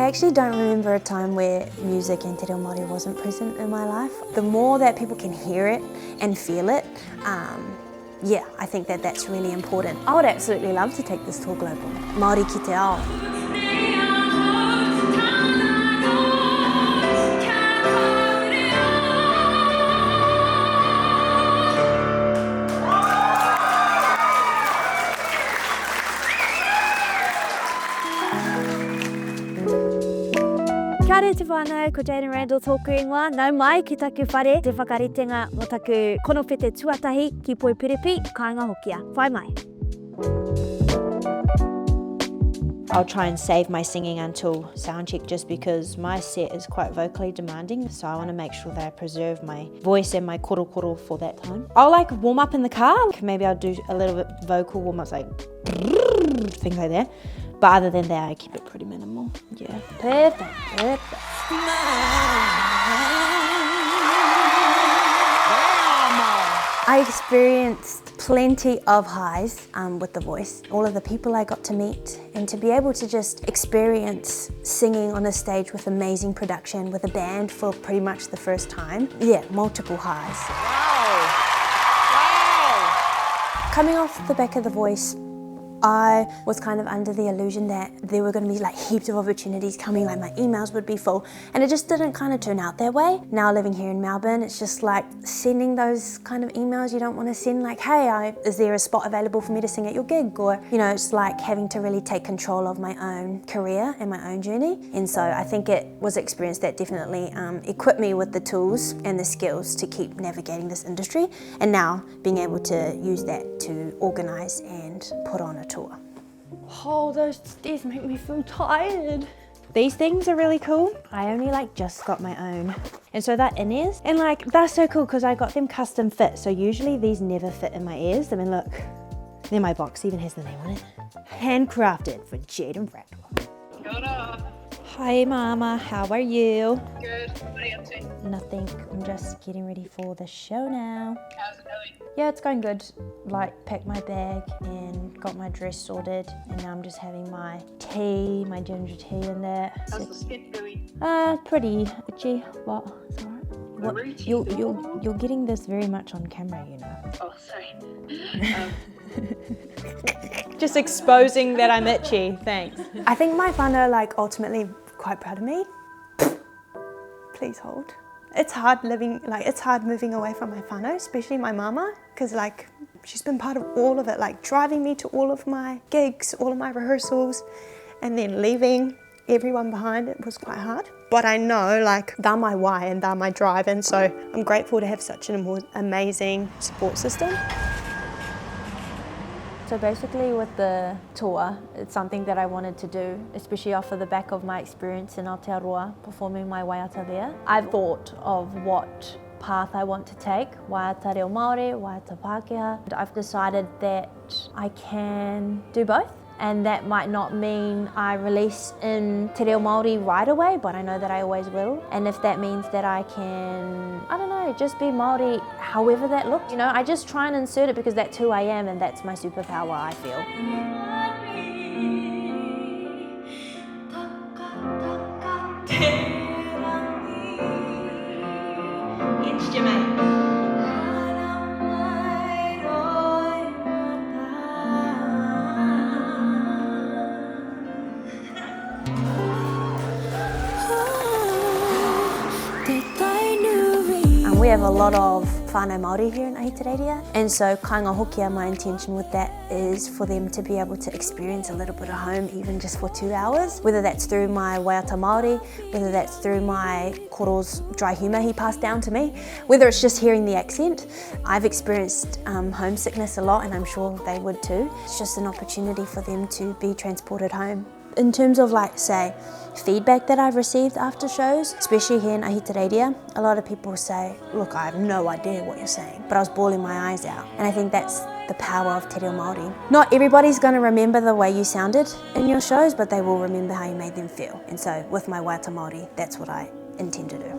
actually don't remember a time where music and te reo Māori wasn't present in my life. The more that people can hear it and feel it, yeah, I think that that's really important. I would absolutely love to take this tour global. Māori ki te ao. Kia ora te whānau, ko Jaedyn Randell tōku ingoa. Nau mai ki taku whare te whakaritenga mo taku konopete tuatahi ki Poipiripi, Kāinga Hokia. Whai mai. I'll try and save my singing until soundcheck just because my set is quite vocally demanding, so I want to make sure that I preserve my voice and my koro for that time. I'll like warm up in the car. Maybe I'll do a little bit vocal warm-ups like things like that. But other than that, I keep it pretty minimal. Yeah. Perfect. I experienced plenty of highs with the voice. All of the people I got to meet, and to be able to just experience singing on a stage with amazing production, with a band for pretty much the first time. Yeah, multiple highs. Wow. Coming off the back of The Voice, I was kind of under the illusion that there were going to be like heaps of opportunities coming, like my emails would be full, and it just didn't kind of turn out that way. Now living here in Melbourne, it's just like sending those kind of emails you don't want to send, like, hey, is there a spot available for me to sing at your gig? Or, you know, it's like having to really take control of my own career and my own journey. And so I think it was an experience that definitely equipped me with the tools and the skills to keep navigating this industry, and now being able to use that to organise and put on a tour. Oh, those stairs make me feel tired. These things are really cool. I only like just got my own. And so they're in-ears. And like, they're so cool because I got them custom fit. So usually these never fit in my ears. I mean, look, then my box even has the name on it. Handcrafted for Jaedyn Randell. Kia ora. Hi Mama, how are you? Good. What are you up to? Nothing, I'm just getting ready for the show now. How's it going? Yeah, it's going good. Like, packed my bag and got my dress sorted, and now I'm just having my tea, my ginger tea in there. How's the skin going? Pretty itchy, but it's alright. What, you're getting this very much on camera, you know. Oh, sorry. Just exposing that I'm itchy, thanks. I think my whānau are like ultimately quite proud of me. Please hold. It's hard living, like it's hard moving away from my whānau, especially my mama, because like she's been part of all of it, like driving me to all of my gigs, all of my rehearsals, and then leaving everyone behind. It was quite hard. But I know like they're my why and they're my drive, and so I'm grateful to have such an amazing support system. So basically with the tour, it's something that I wanted to do, especially off of the back of my experience in Aotearoa, performing my WAIATA there. I've thought of what path I want to take, WAIATA reo Māori, WAIATA Pākehā. I've decided that I can do both. And that might not mean I release in te reo Māori right away, but I know that I always will. And if that means that I can, I don't know, just be Māori however that looks. You know, I just try and insert it because that's who I am and that's my superpower, I feel. We have a lot of whānau Māori here in Ahitereiria, and so Kāinga Hokia, my intention with that is for them to be able to experience a little bit of home even just for 2 hours, whether that's through my WAIATA Māori, whether that's through my koro's dry humour he passed down to me, whether it's just hearing the accent. I've experienced homesickness a lot, and I'm sure they would too. It's just an opportunity for them to be transported home. In terms of like, say, feedback that I've received after shows, especially here in Ahitereiria, a lot of people say, look, I have no idea what you're saying, but I was bawling my eyes out. And I think that's the power of te reo Māori. Not everybody's going to remember the way you sounded in your shows, but they will remember how you made them feel. And so with my WAIATA Māori, that's what I intend to do.